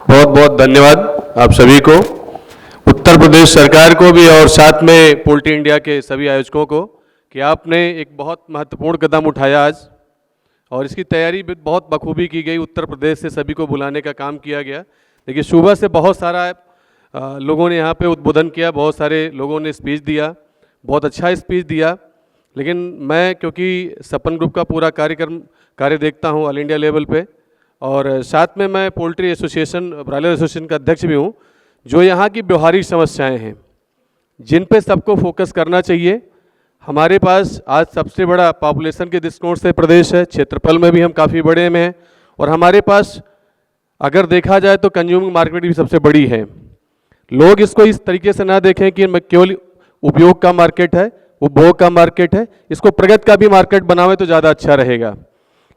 बहुत बहुत धन्यवाद आप सभी को, उत्तर प्रदेश सरकार को भी और साथ में पोल्ट्री इंडिया के सभी आयोजकों को, कि आपने एक बहुत महत्वपूर्ण कदम उठाया आज, और इसकी तैयारी भी बहुत बखूबी की गई। उत्तर प्रदेश से सभी को बुलाने का काम किया गया। देखिए, सुबह से बहुत सारा लोगों ने यहाँ पे उद्बोधन किया, बहुत सारे लोगों ने स्पीच दिया, बहुत अच्छा स्पीच दिया। लेकिन मैं क्योंकि सपन ग्रुप का पूरा कार्य देखता हूँ ऑल इंडिया लेवल पे, और साथ में मैं पोल्ट्री एसोसिएशन, ब्रायलर एसोसिएशन का अध्यक्ष भी हूँ, जो यहाँ की व्यवहारिक समस्याएं हैं जिन पे सबको फोकस करना चाहिए। हमारे पास आज सबसे बड़ा पॉपुलेशन के दृष्टिकोण से प्रदेश है, क्षेत्रफल में भी हम काफ़ी बड़े में हैं, और हमारे पास अगर देखा जाए तो कंज्यूमिंग मार्केट भी सबसे बड़ी है। लोग इसको इस तरीके से ना देखें कि केवल उपयोग का मार्केट है, उपभोग का मार्केट है, इसको प्रगति का भी मार्केट बनावें तो ज़्यादा अच्छा रहेगा।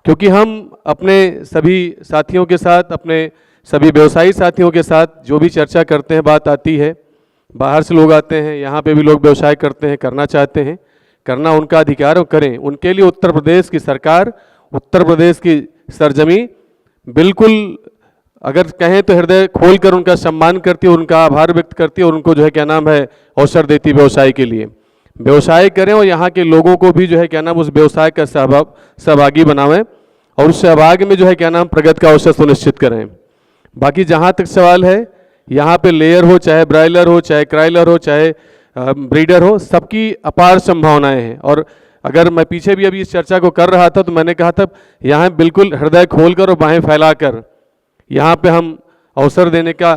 क्योंकि हम अपने सभी साथियों के साथ, अपने सभी व्यवसायी साथियों के साथ जो भी चर्चा करते हैं, बात आती है, बाहर से लोग आते हैं, यहाँ पे भी लोग व्यवसाय करते हैं, करना चाहते हैं, करना उनका अधिकार, और करें। उनके लिए उत्तर प्रदेश की सरकार, उत्तर प्रदेश की सरजमी बिल्कुल अगर कहें तो हृदय खोल कर उनका सम्मान करती है, उनका आभार व्यक्त करती है, और उनको जो है क्या नाम है अवसर देती है व्यवसाय के लिए। व्यवसाय करें और यहाँ के लोगों को भी जो है क्या नाम उस व्यवसाय का सहभागी बनावें, और उस सहभाग में जो है क्या नाम प्रगति का अवसर सुनिश्चित करें। बाकी जहाँ तक सवाल है, यहाँ पे लेयर हो, चाहे ब्रायलर हो, चाहे क्राइलर हो, चाहे ब्रीडर हो, सबकी अपार संभावनाएं हैं। और अगर मैं पीछे भी अभी इस चर्चा को कर रहा था तो मैंने कहा था यहाँ बिल्कुल हृदय खोलकर और बाहें फैलाकर यहाँ पे हम अवसर देने का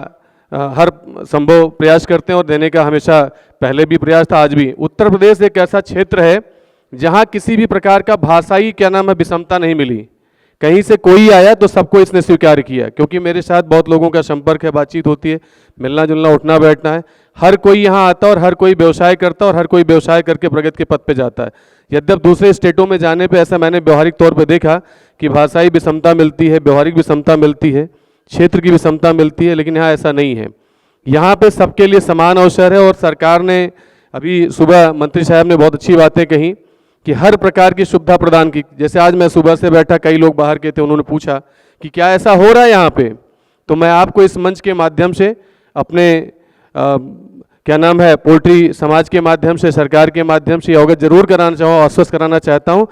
हर संभव प्रयास करते हैं, और देने का हमेशा पहले भी प्रयास था, आज भी। उत्तर प्रदेश एक ऐसा क्षेत्र है जहाँ किसी भी प्रकार का भाषाई क्या नाम है विषमता नहीं मिली। कहीं से कोई आया तो सबको इसने स्वीकार किया, क्योंकि मेरे साथ बहुत लोगों का संपर्क है, बातचीत होती है, मिलना जुलना, उठना बैठना है। हर कोई यहाँ आता है और हर कोई व्यवसाय करता है, और हर कोई व्यवसाय करके प्रगति के पथ पे जाता है। यद्यप दूसरे स्टेटों में जाने पे ऐसा मैंने व्यवहारिक तौर पे देखा कि भाषाई विषमता मिलती है, व्यवहारिक विषमता मिलती है, क्षेत्र की विषमता मिलती है, लेकिन यहाँ ऐसा नहीं है। यहाँ पे सबके लिए समान अवसर है। और सरकार ने अभी सुबह मंत्री साहब ने बहुत अच्छी बातें कही कि हर प्रकार की सुविधा प्रदान की। जैसे आज मैं सुबह से बैठा, कई लोग बाहर के थे, उन्होंने पूछा कि क्या ऐसा हो रहा है यहाँ पे, तो मैं आपको इस मंच के माध्यम से अपने क्या नाम है पोल्ट्री समाज के माध्यम से, सरकार के माध्यम से अवगत जरूर कराना चाहूँ, आश्वस्त कराना चाहता हूँ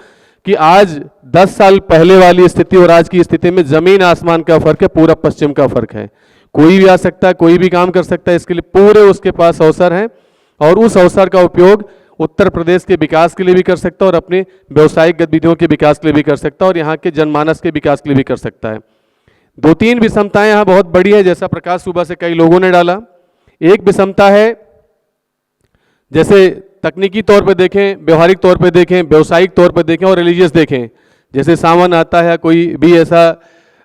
कि आज 10 साल पहले वाली स्थिति और आज की स्थिति में जमीन आसमान का फर्क है, पूरब पश्चिम का फर्क है। कोई भी आ सकता है, कोई भी काम कर सकता है, इसके लिए पूरे उसके पास अवसर हैं, और उस अवसर का उपयोग उत्तर प्रदेश के विकास के लिए भी कर सकता है, और अपनी व्यावसायिक गतिविधियों के विकास के लिए भी कर सकता है, और यहाँ के जनमानस के विकास के लिए भी कर सकता है। 2-3 विषमताएं यहाँ बहुत बड़ी है, जैसा प्रकाश सुबह से कई लोगों ने डाला। एक विषमता है, जैसे तकनीकी तौर पे देखें, व्यवहारिक तौर पे देखें, व्यावसायिक तौर पे देखें, और रिलीजियस देखें। जैसे सावन आता है, कोई भी ऐसा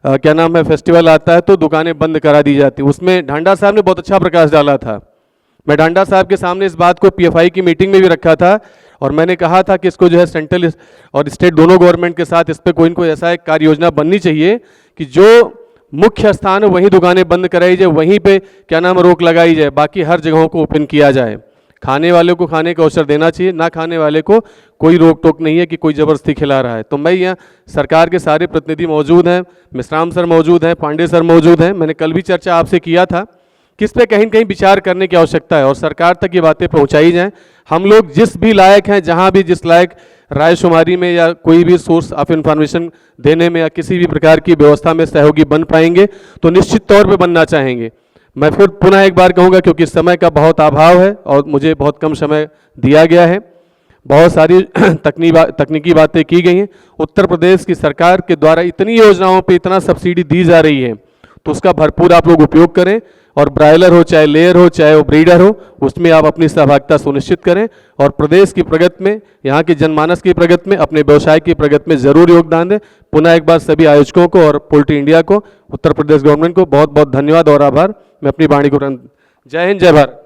क्या नाम है फेस्टिवल आता है, तो दुकानें बंद करा दी जाती। उसमें ढांडा साहब ने बहुत अच्छा प्रकाश डाला था। मैं ढांडा साहब के सामने इस बात को पीएफआई की मीटिंग में भी रखा था, और मैंने कहा था कि इसको जो है सेंट्रल और स्टेट दोनों गवर्नमेंट के साथ इस पर कोई न कोई ऐसा एक कार्य योजना बननी चाहिए कि जो मुख्य स्थान है वहीं दुकानें बंद कराई जाए, वहीं पे क्या नाम रोक लगाई जाए, बाकी हर जगहों को ओपन किया जाए। खाने वाले को खाने का अवसर देना चाहिए, ना खाने वाले को कोई रोक टोक नहीं है कि कोई ज़बरदस्ती खिला रहा है। तो मैं यहाँ सरकार के सारे प्रतिनिधि मौजूद हैं, मिश्राम सर मौजूद हैं, पांडे सर मौजूद हैं। मैंने कल भी चर्चा आपसे किया था कि इस पर कहीं न कहीं विचार करने की आवश्यकता है, और सरकार तक ये बातें पहुँचाई जाएँ। हम लोग जिस भी लायक हैं, जहाँ भी जिस लायक रायशुमारी में या कोई भी सोर्स ऑफ इन्फॉर्मेशन देने में या किसी भी प्रकार की व्यवस्था में सहयोगी बन पाएंगे तो निश्चित तौर पर बनना चाहेंगे। मैं फिर पुनः एक बार कहूँगा, क्योंकि समय का बहुत अभाव है और मुझे बहुत कम समय दिया गया है, बहुत सारी तकनीकी बातें की गई हैं। उत्तर प्रदेश की सरकार के द्वारा इतनी योजनाओं पे इतना सब्सिडी दी जा रही है, तो उसका भरपूर आप लोग उपयोग करें, और ब्रायलर हो, चाहे लेयर हो, चाहे वो ब्रीडर हो, उसमें आप अपनी सहभागिता सुनिश्चित करें, और प्रदेश की प्रगति में, यहाँ के जनमानस की प्रगति में, अपने व्यवसाय की प्रगति में जरूर योगदान दें। पुनः एक बार सभी आयोजकों को और पोल्ट्री इंडिया को, उत्तर प्रदेश गवर्नमेंट को बहुत बहुत धन्यवाद और आभार। मैं अपनी वाणी को जय हिंद, जय भारत।